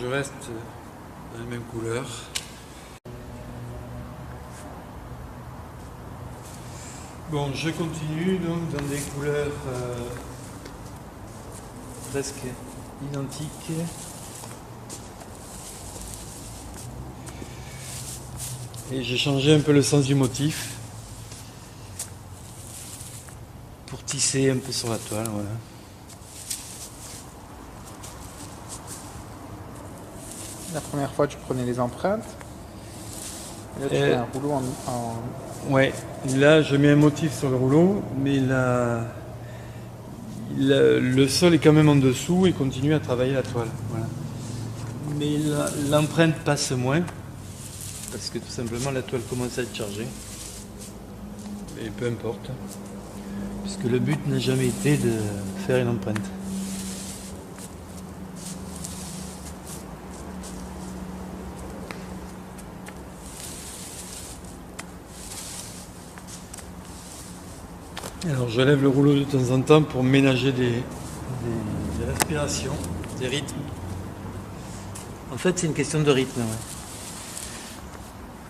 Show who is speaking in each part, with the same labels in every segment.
Speaker 1: je reste dans les mêmes couleurs. Bon, je continue donc dans des couleurs presque identiques. Et j'ai changé un peu le sens du motif pour tisser un peu sur la toile, voilà.
Speaker 2: La première fois, tu prenais les empreintes. Et là, tu fais un rouleau en...
Speaker 1: Ouais, là je mets un motif sur le rouleau, mais le sol est quand même en dessous et continue à travailler la toile. Voilà. Mais l'empreinte passe moins, parce que tout simplement la toile commence à être chargée. Et peu importe, puisque le but n'a jamais été de faire une empreinte. Alors je lève le rouleau de temps en temps pour ménager des respirations, des rythmes. En fait c'est une question de rythme. Ouais.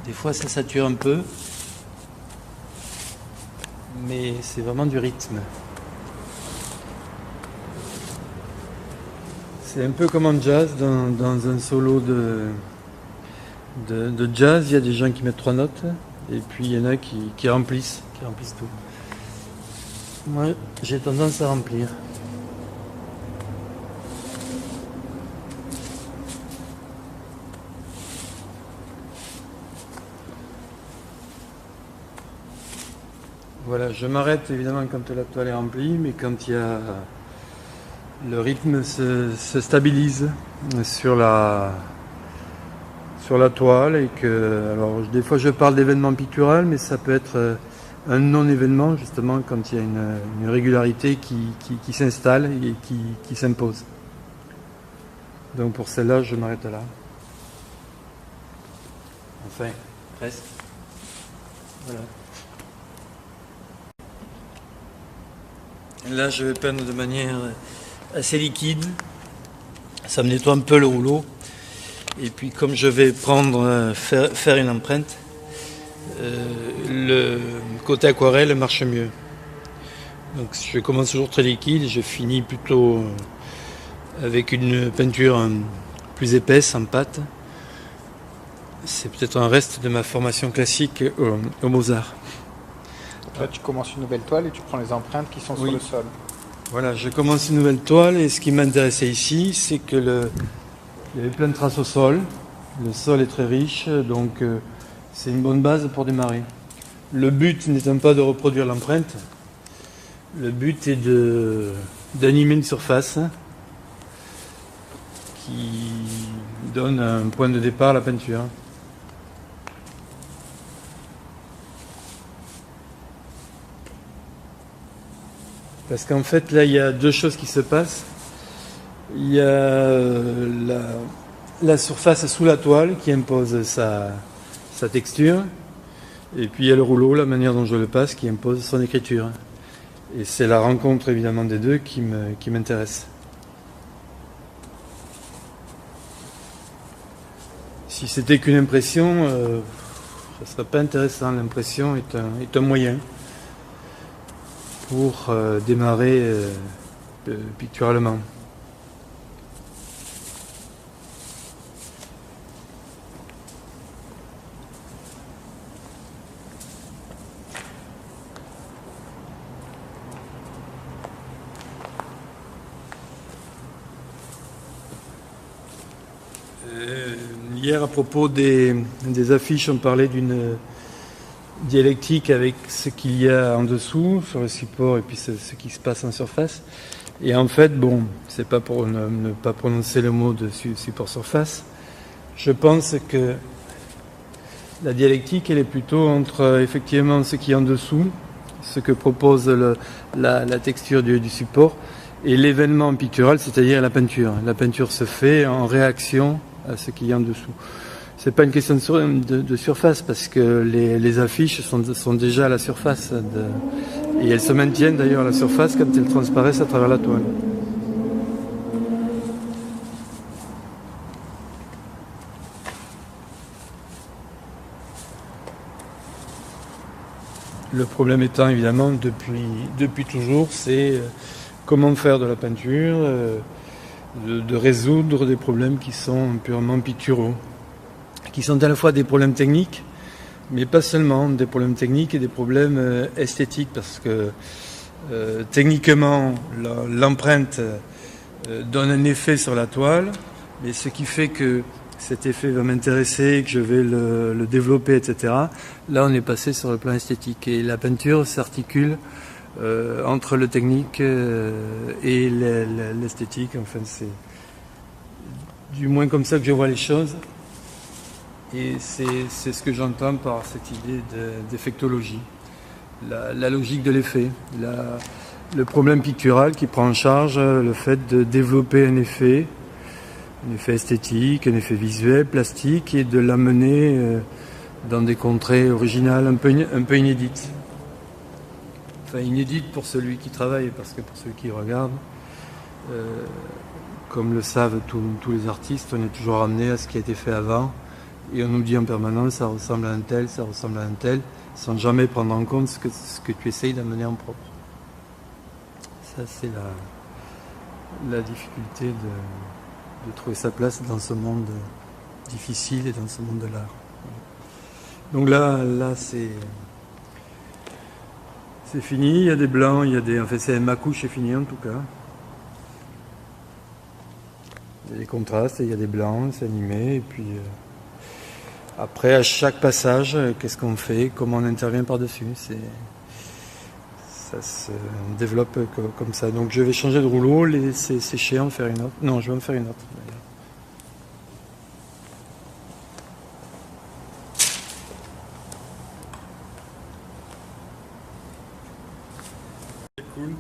Speaker 1: Des fois ça sature un peu, mais c'est vraiment du rythme. C'est un peu comme en jazz, dans un solo de jazz, il y a des gens qui mettent 3 notes, et puis il y en a qui remplissent tout. Moi, j'ai tendance à remplir. Voilà, je m'arrête évidemment quand la toile est remplie, mais quand il y a le rythme se stabilise sur la toile et que, alors des fois je parle d'événement pictural, mais ça peut être un non-événement justement quand il y a une régularité qui s'installe et qui s'impose. Donc pour celle-là, je m'arrête là. Enfin, presque. Voilà. Là, je vais peindre de manière assez liquide. Ça me nettoie un peu le rouleau. Et puis comme je vais faire une empreinte, le côté aquarelle marche mieux. Donc je commence toujours très liquide et je finis plutôt avec une peinture plus épaisse en pâte. C'est peut-être un reste de ma formation classique au Mozart.
Speaker 2: Là, tu commences une nouvelle toile et tu prends les empreintes qui sont sur le sol.
Speaker 1: Voilà, je commence une nouvelle toile et ce qui m'intéressait ici, c'est que il y avait plein de traces au sol. Le sol est très riche, donc c'est une bonne base pour démarrer. Le but n'étant pas de reproduire l'empreinte, le but est d'animer une surface qui donne un point de départ à la peinture. Parce qu'en fait, là, il y a deux choses qui se passent. Il y a la surface sous la toile qui impose sa texture. Et puis il y a le rouleau, la manière dont je le passe, qui impose son écriture. Et c'est la rencontre, évidemment, des deux qui m'intéresse. Si c'était qu'une impression, ça ne serait pas intéressant. L'impression est un moyen pour démarrer picturalement. Hier, à propos des affiches, on parlait d'une dialectique avec ce qu'il y a en dessous, sur le support, et puis ce qui se passe en surface. Et en fait, bon, c'est pas pour ne pas prononcer le mot de support-surface. Je pense que la dialectique, elle est plutôt entre effectivement ce qui est en dessous, ce que propose la texture du support, et l'événement pictural, c'est-à-dire la peinture. La peinture se fait en réaction à ce qu'il y a en dessous. C'est pas une question de surface parce que les affiches sont déjà à la surface et elles se maintiennent d'ailleurs à la surface quand elles transparaissent à travers la toile. Le problème étant évidemment depuis toujours, c'est comment faire de la peinture, de résoudre des problèmes qui sont purement picturaux, qui sont à la fois des problèmes techniques, mais pas seulement des problèmes techniques et des problèmes esthétiques, parce que techniquement, l'empreinte donne un effet sur la toile, mais ce qui fait que cet effet va m'intéresser, que je vais le développer, etc. Là, on est passé sur le plan esthétique. Et la peinture s'articule entre le technique et l'esthétique. Enfin, c'est du moins comme ça que je vois les choses. Et c'est ce que j'entends par cette idée d'effectologie. La logique de l'effet. Le problème pictural qui prend en charge le fait de développer un effet esthétique, un effet visuel, plastique, et de l'amener dans des contrées originales, un peu inédites. Enfin, inédites pour celui qui travaille, parce que pour celui qui regarde, comme le savent tous les artistes, on est toujours ramené à ce qui a été fait avant, et on nous dit en permanence, ça ressemble à un tel, ça ressemble à un tel, sans jamais prendre en compte ce que tu essayes d'amener en propre. Ça, c'est la difficulté de trouver sa place dans ce monde difficile et dans ce monde de l'art. Donc là c'est fini, il y a des blancs, enfin ma couche est finie en tout cas. Il y a des contrastes, il y a des blancs, c'est animé, et puis après à chaque passage, qu'est-ce qu'on fait, comment on intervient par-dessus, ça se développe comme ça. Donc je vais changer de rouleau, laisser sécher, en faire une autre. Non, je vais en faire une autre. C'est cool.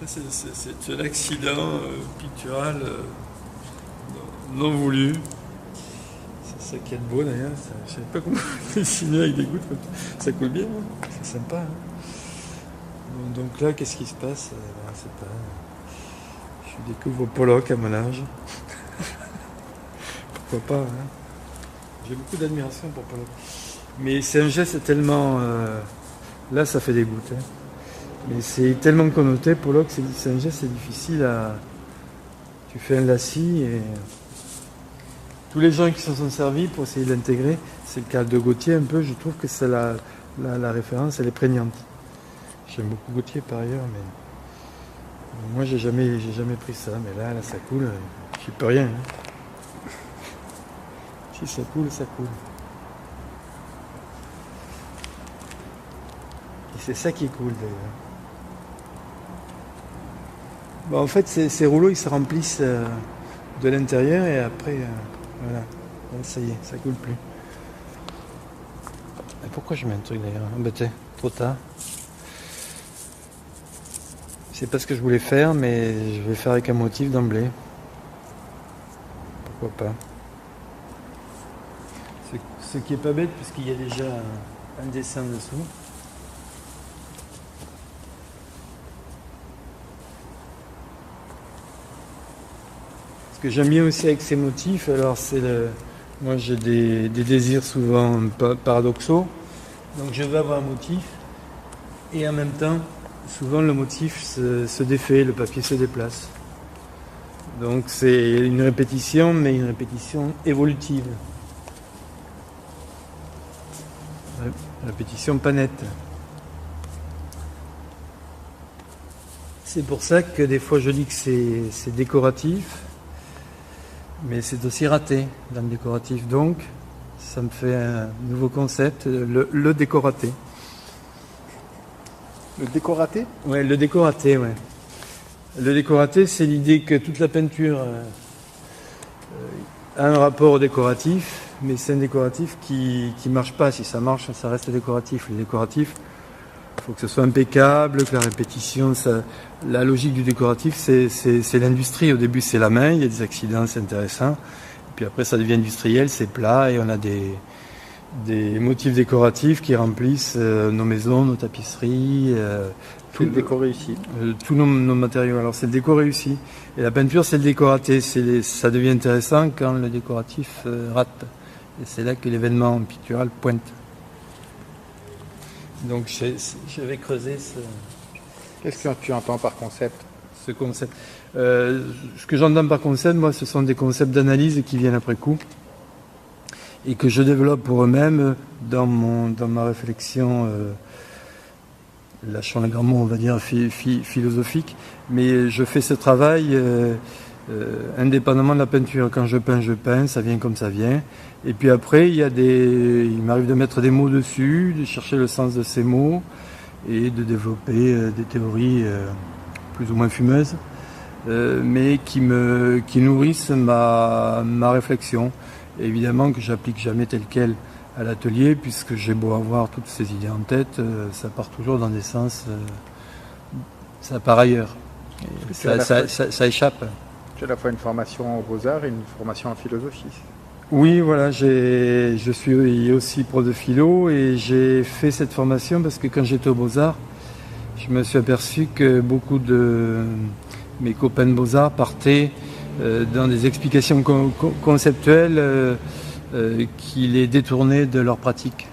Speaker 1: Ça, c'est un accident pictural non voulu. C'est ça qui est beau d'ailleurs. Je ne savais pas comment dessiner avec des gouttes. Ça coule bien, hein. C'est sympa. Hein. Donc là, qu'est-ce qui se passe? C'est pas... Je découvre Pollock à mon âge. Pourquoi pas, hein. J'ai beaucoup d'admiration pour Pollock. Mais c'est un geste tellement... Là, ça fait des gouttes. Hein. Mais c'est tellement connoté, Pollock, c'est un geste, c'est difficile à... Tu fais un lacis et... Tous les gens qui s'en sont servis pour essayer de l'intégrer, c'est le cas de Gautier un peu, je trouve que c'est la référence, elle est prégnante. J'aime beaucoup Gautier par ailleurs, mais moi j'ai jamais pris ça, mais là ça coule, j'y peux rien. Hein. Si ça coule, ça coule. Et c'est ça qui est cool d'ailleurs. Bon, en fait ces rouleaux ils se remplissent de l'intérieur et après, voilà, là, ça y est, ça coule plus. Et pourquoi je mets un truc d'ailleurs embêté, trop tard. C'est pas ce que je voulais faire, mais je vais faire avec un motif d'emblée. Pourquoi pas. Ce qui est pas bête, puisqu'il y a déjà un dessin dessous. Ce que j'aime bien aussi avec ces motifs, alors moi j'ai des désirs souvent paradoxaux, donc je veux avoir un motif, et en même temps, souvent le motif se défait, le papier se déplace. Donc c'est une répétition, mais une répétition évolutive. Répétition pas nette. C'est pour ça que des fois je dis que c'est décoratif, mais c'est aussi raté dans le décoratif. Donc ça me fait un nouveau concept, le décoraté.
Speaker 2: Le décoraté ?
Speaker 1: Ouais, le décoraté, ouais. Le décoraté, c'est l'idée que toute la peinture a un rapport au décoratif, mais c'est un décoratif qui marche pas. Si ça marche, ça reste décoratif. Le décoratif, il faut que ce soit impeccable, que la répétition, la logique du décoratif, c'est l'industrie. Au début, c'est la main, il y a des accidents, c'est intéressant. Et puis après, ça devient industriel, c'est plat, et on a des motifs décoratifs qui remplissent nos maisons, nos tapisseries,
Speaker 2: tout le décor réussi.
Speaker 1: Tous nos matériaux. Alors c'est le décor réussi. Et la peinture, c'est le décoraté. Ça devient intéressant quand le décoratif rate. Et c'est là que l'événement pictural pointe. Donc j'avais creusé
Speaker 2: Qu'est-ce que tu entends par concept?
Speaker 1: ce concept. Ce que j'entends par concept, moi, ce sont des concepts d'analyse qui viennent après coup et que je développe pour eux-mêmes dans ma réflexion, lâchons le grand mot, on va dire philosophique. Mais je fais ce travail indépendamment de la peinture. Quand je peins, ça vient comme ça vient. Et puis après, il m'arrive de mettre des mots dessus, de chercher le sens de ces mots et de développer des théories plus ou moins fumeuses, mais qui nourrissent ma réflexion. Et évidemment que j'applique jamais tel quel à l'atelier, puisque j'ai beau avoir toutes ces idées en tête, ça part toujours dans des sens, ça part ailleurs. Ça échappe.
Speaker 2: Tu as à la fois une formation aux beaux-arts et une formation en philosophie.
Speaker 1: Oui, voilà, je suis aussi prof de philo et j'ai fait cette formation parce que quand j'étais aux Beaux-Arts, je me suis aperçu que beaucoup de mes copains de Beaux-Arts partaient dans des explications conceptuelles qui les détournaient de leur pratique.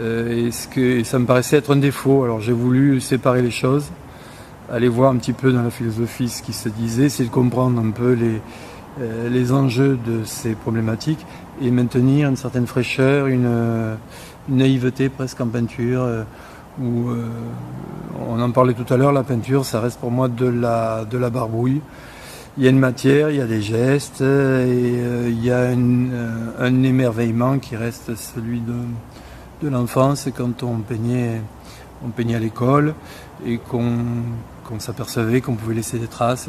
Speaker 1: Et ça me paraissait être un défaut. Alors j'ai voulu séparer les choses, aller voir un petit peu dans la philosophie ce qui se disait, essayer de comprendre un peu les enjeux de ces problématiques et maintenir une certaine fraîcheur, une naïveté presque en peinture, où on en parlait tout à l'heure, la peinture ça reste pour moi de la barbouille. Il y a une matière, il y a des gestes et il y a un émerveillement qui reste celui de l'enfance quand on peignait à l'école et qu'on s'apercevait qu'on pouvait laisser des traces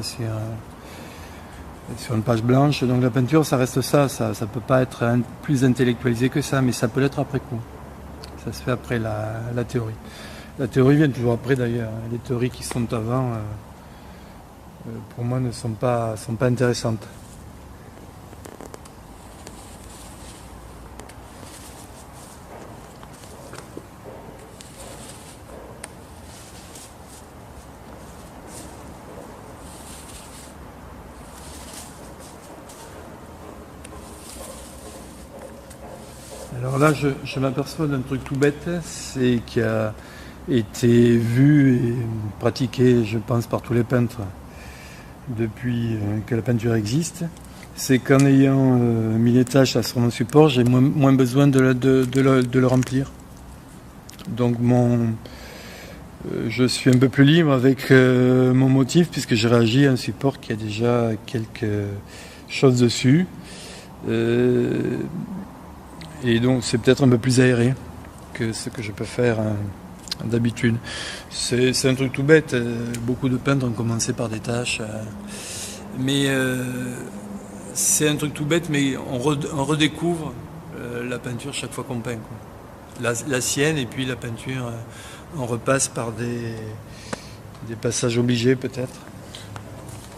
Speaker 1: sur une page blanche. Donc la peinture, ça reste ça peut pas être plus intellectualisé que ça, mais ça peut l'être après coup. Ça se fait après la théorie. La théorie vient toujours après d'ailleurs. Les théories qui sont avant, pour moi, ne sont pas intéressantes. Alors là, je m'aperçois d'un truc tout bête, c'est qui a été vu et pratiqué, je pense, par tous les peintres depuis que la peinture existe. C'est qu'en ayant mis les tâches sur mon support, j'ai moins besoin de le remplir. Donc je suis un peu plus libre avec mon motif puisque je réagis à un support qui a déjà quelque chose dessus. Et donc c'est peut-être un peu plus aéré que ce que je peux faire d'habitude. C'est un truc tout bête. Beaucoup de peintres ont commencé par des tâches. Mais c'est un truc tout bête, mais on redécouvre la peinture chaque fois qu'on peint, quoi. La sienne et puis la peinture, on repasse par des passages obligés peut-être.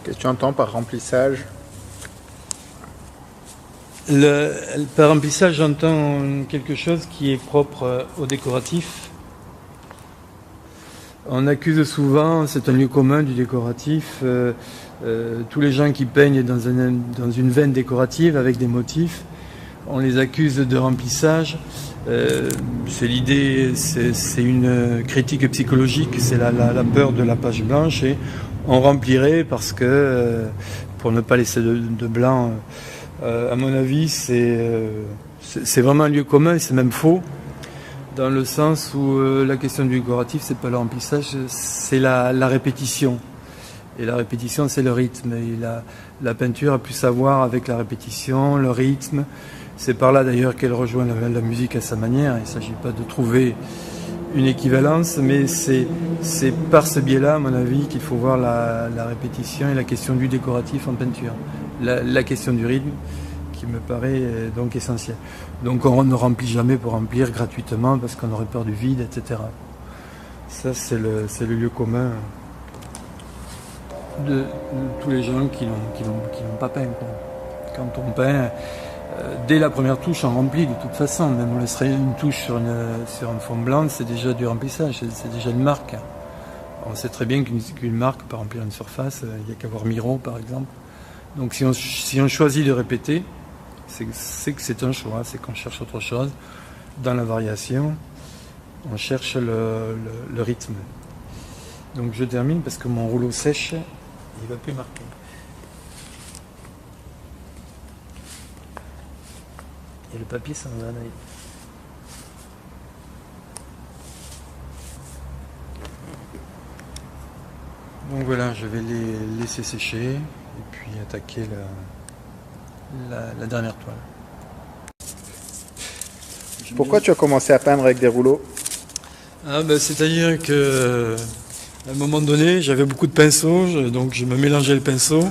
Speaker 2: Qu'est-ce que tu entends par remplissage?
Speaker 1: Par remplissage, j'entends quelque chose qui est propre au décoratif. On accuse souvent, c'est un lieu commun du décoratif, tous les gens qui peignent dans une veine décorative avec des motifs, on les accuse de remplissage. C'est l'idée, c'est une critique psychologique, c'est la peur de la page blanche et on remplirait parce que, pour ne pas laisser de blanc, à mon avis, c'est vraiment un lieu commun et c'est même faux, dans le sens où la question du décoratif, c'est pas le remplissage, c'est la répétition. Et la répétition, c'est le rythme. Et la peinture a pu savoir avec la répétition, le rythme. C'est par là d'ailleurs qu'elle rejoint la musique à sa manière. Il ne s'agit pas de trouver une équivalence, mais c'est par ce biais-là, à mon avis, qu'il faut voir la répétition et la question du décoratif en peinture. La question du rythme qui me paraît donc essentielle. Donc on ne remplit jamais pour remplir gratuitement parce qu'on aurait peur du vide, etc. Ça, c'est le lieu commun de tous les gens qui n'ont pas peint, quoi. Quand on peint, dès la première touche, on remplit de toute façon. Même on laisserait une touche sur un fond blanc, c'est déjà du remplissage, c'est déjà une marque. On sait très bien qu'une marque peut remplir une surface, il n'y a qu'à voir Miro par exemple. Donc si on choisit de répéter, c'est que c'est un choix, c'est qu'on cherche autre chose dans la variation on cherche le rythme. Donc je termine parce que mon rouleau sèche, il ne va plus marquer. Et le papier s'en va d'ailleurs. Donc voilà, je vais les laisser sécher et puis attaquer la dernière toile.
Speaker 2: Pourquoi tu as commencé à peindre avec des rouleaux?
Speaker 1: C'est-à-dire que à un moment donné, j'avais beaucoup de pinceaux, donc je me mélangeais le pinceau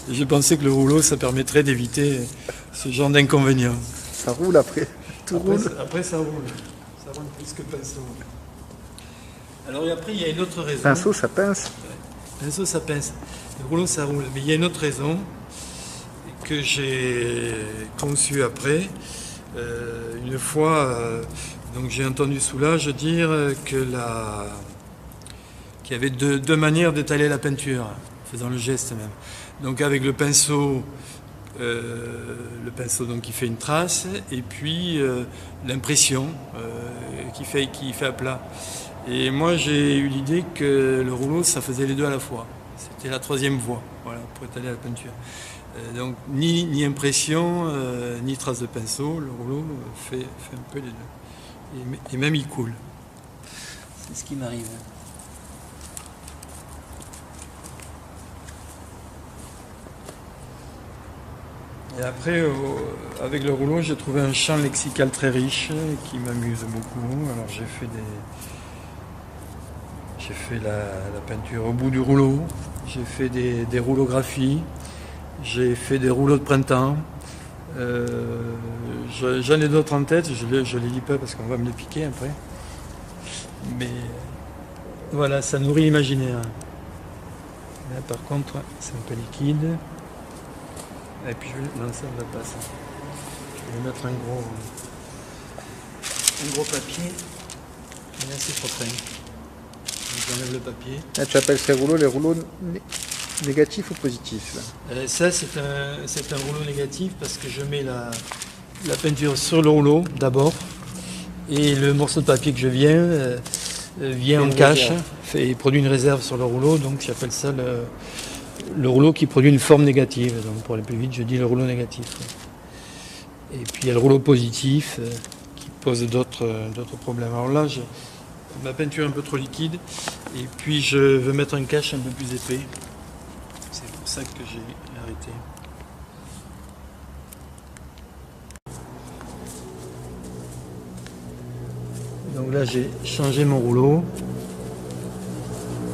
Speaker 1: et je pensais que le rouleau, ça permettrait d'éviter ce genre d'inconvénients.
Speaker 2: Ça roule après. Tout roule.
Speaker 1: Après, ça roule. Ça roule plus que pinceau. Alors et après, il y a une autre raison.
Speaker 2: Pinceau, ça pince.
Speaker 1: Pinceau, ça pince. Le rouleau, ça roule. Mais il y a une autre raison que j'ai conçue après. Une fois, donc j'ai entendu Soulages dire qu'il y avait deux manières d'étaler la peinture, faisant le geste même. Donc avec le pinceau donc qui fait une trace, et puis l'impression qui fait à plat. Et moi j'ai eu l'idée que le rouleau ça faisait les deux à la fois. C'était la troisième voie, voilà, pour étaler la peinture. Donc ni impression, ni trace de pinceau, le rouleau fait un peu les deux. Et même il coule. C'est ce qui m'arrive. Et après, avec le rouleau, j'ai trouvé un champ lexical très riche qui m'amuse beaucoup. Alors j'ai fait la peinture au bout du rouleau, j'ai fait des rouleaux-graphies, j'ai fait des rouleaux de printemps. J'en ai d'autres en tête, je les lis pas parce qu'on va me les piquer après. Mais voilà, ça nourrit l'imaginaire. Là, par contre, c'est un peu liquide. Et puis non, ça ne va pas ça. Je vais mettre un gros papier. Et là c'est trop traîné. Donc j'enlève le papier.
Speaker 2: Là, tu appelles ces rouleaux les rouleaux négatifs ou positifs là?
Speaker 1: Ça c'est un rouleau négatif parce que je mets la peinture sur le rouleau d'abord. Et le morceau de papier que je vient en cache et produit une réserve sur le rouleau. Donc j'appelle ça le rouleau qui produit une forme négative. Donc pour aller plus vite, je dis le rouleau négatif. Et puis il y a le rouleau positif qui pose d'autres problèmes. Alors là, ma peinture est un peu trop liquide. Et puis je veux mettre un cache un peu plus épais. C'est pour ça que j'ai arrêté. Donc là, j'ai changé mon rouleau.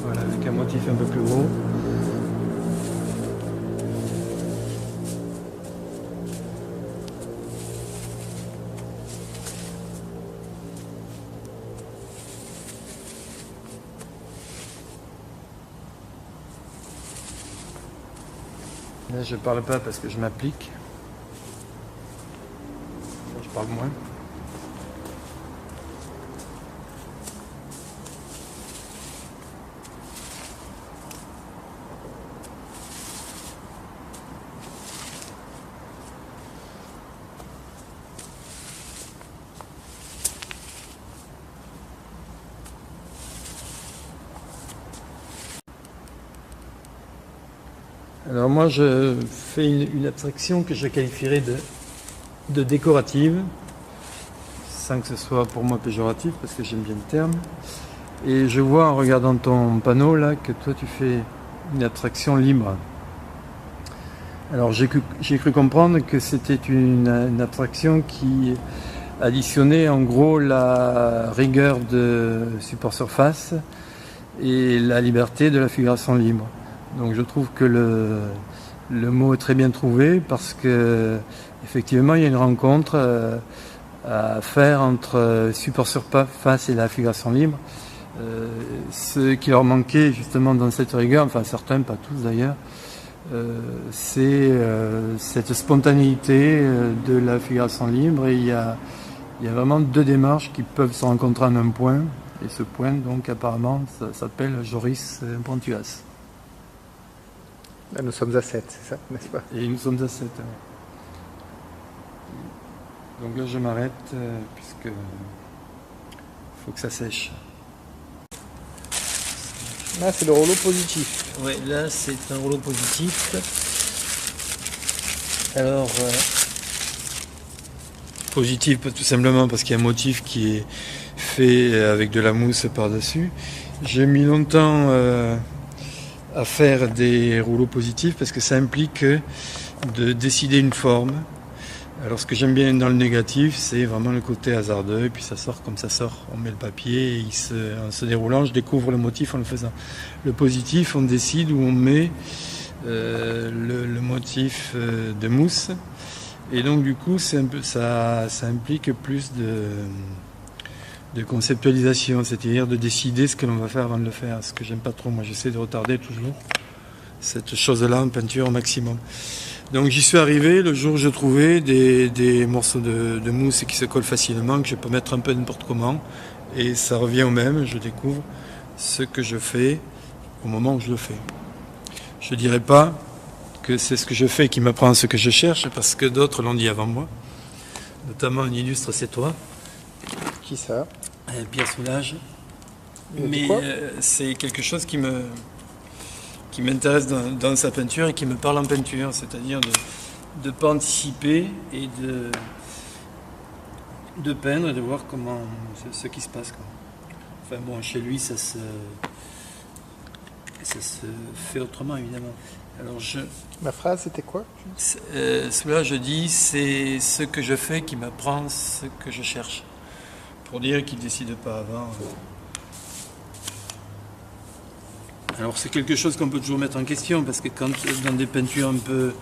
Speaker 1: Voilà, avec un motif un peu plus gros. Là, je parle pas parce que je m'applique. Je parle moins. Alors moi je fais une abstraction que je qualifierais de décorative, sans que ce soit pour moi péjoratif, parce que j'aime bien le terme. Et je vois en regardant ton panneau là que toi tu fais une abstraction libre. Alors j'ai cru comprendre que c'était une abstraction qui additionnait en gros la rigueur de support surface et la liberté de la figuration libre. Donc je trouve que le mot est très bien trouvé parce que effectivement il y a une rencontre à faire entre support surface et la figuration libre. Ce qui leur manquait justement dans cette rigueur, enfin certains, pas tous d'ailleurs, c'est cette spontanéité de la figuration libre et il y a vraiment deux démarches qui peuvent se rencontrer en un point et ce point donc apparemment ça s'appelle Joris Pontius.
Speaker 2: Là, nous sommes à 7, c'est ça, n'est-ce pas?
Speaker 1: Et nous sommes à 7. Donc là, je m'arrête puisque faut que ça sèche.
Speaker 2: Là, c'est le rouleau positif.
Speaker 1: Ouais, là c'est un rouleau positif. Alors, positif tout simplement parce qu'il y a un motif qui est fait avec de la mousse par-dessus. J'ai mis longtemps à faire des rouleaux positifs parce que ça implique de décider une forme. Alors ce que j'aime bien dans le négatif, c'est vraiment le côté hasardeux, et puis ça sort comme ça sort. On met le papier, et en se déroulant, je découvre le motif en le faisant. Le positif, on décide où on met le motif de mousse, et donc du coup c'est un peu, ça implique plus de conceptualisation, c'est-à-dire de décider ce que l'on va faire avant de le faire, ce que j'aime pas trop. Moi j'essaie de retarder toujours cette chose-là en peinture au maximum. Donc j'y suis arrivé le jour où je trouvais des morceaux de mousse qui se collent facilement, que je peux mettre un peu n'importe comment, et ça revient au même, je découvre ce que je fais au moment où je le fais. Je ne dirais pas que c'est ce que je fais qui m'apprend ce que je cherche, parce que d'autres l'ont dit avant moi, notamment un illustre, c'est toi.
Speaker 2: Qui ça?
Speaker 1: Pierre Soulages. Mais c'est quelque chose qui m'intéresse dans sa peinture et qui me parle en peinture, c'est-à-dire de ne pas anticiper et de peindre et de voir comment ce qui se passe, quoi. Enfin bon, chez lui ça se fait autrement évidemment. Alors
Speaker 2: Ma phrase c'était quoi?
Speaker 1: Cela je dis c'est ce que je fais qui m'apprend ce que je cherche. Pour dire qu'il ne décide pas avant. Alors c'est quelque chose qu'on peut toujours mettre en question, parce que quand dans des peintures un peu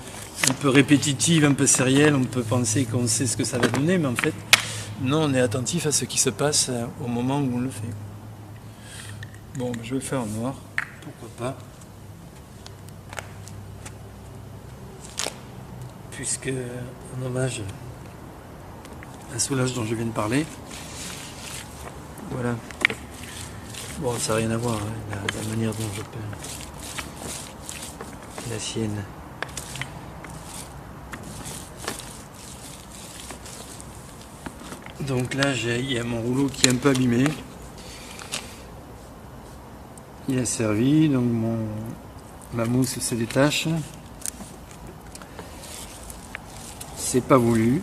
Speaker 1: répétitives, un peu sérielles, on peut penser qu'on sait ce que ça va donner, mais en fait, non, on est attentif à ce qui se passe au moment où on le fait. Bon, je vais le faire en noir, pourquoi pas. Puisque, en hommage à Soulages dont je viens de parler, voilà. Bon, ça n'a rien à voir, hein, la manière dont je peins. La sienne. Donc là, il y a mon rouleau qui est un peu abîmé. Il a servi, donc ma mousse se détache. C'est pas voulu,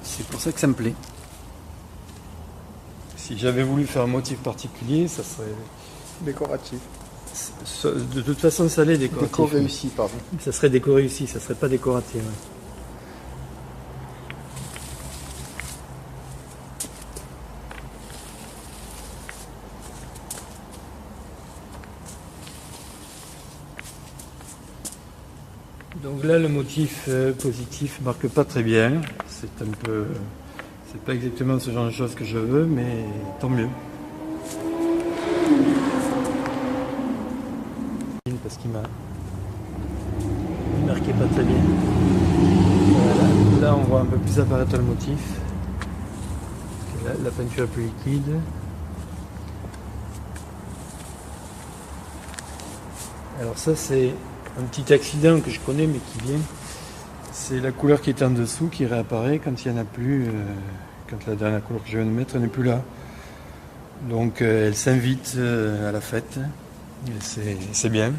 Speaker 1: c'est pour ça que ça me plaît. Si j'avais voulu faire un motif particulier, ça serait
Speaker 2: décoratif.
Speaker 1: De toute façon, ça l'est décoratif.
Speaker 2: Déco réussi, pardon.
Speaker 1: Ça serait déco réussi, ça serait pas décoratif. Ouais. Donc là, le motif positif marque pas très bien. C'est pas exactement ce genre de choses que je veux, mais tant mieux. Parce qu'il marquait pas très bien. Voilà. Là, on voit un peu plus apparaître le motif. La peinture est plus liquide. Alors ça, c'est un petit accident que je connais, mais qui vient. C'est la couleur qui est en dessous qui réapparaît quand il n'y en a plus, quand la dernière couleur que je viens de mettre n'est plus là. Donc elle s'invite à la fête, c'est bien.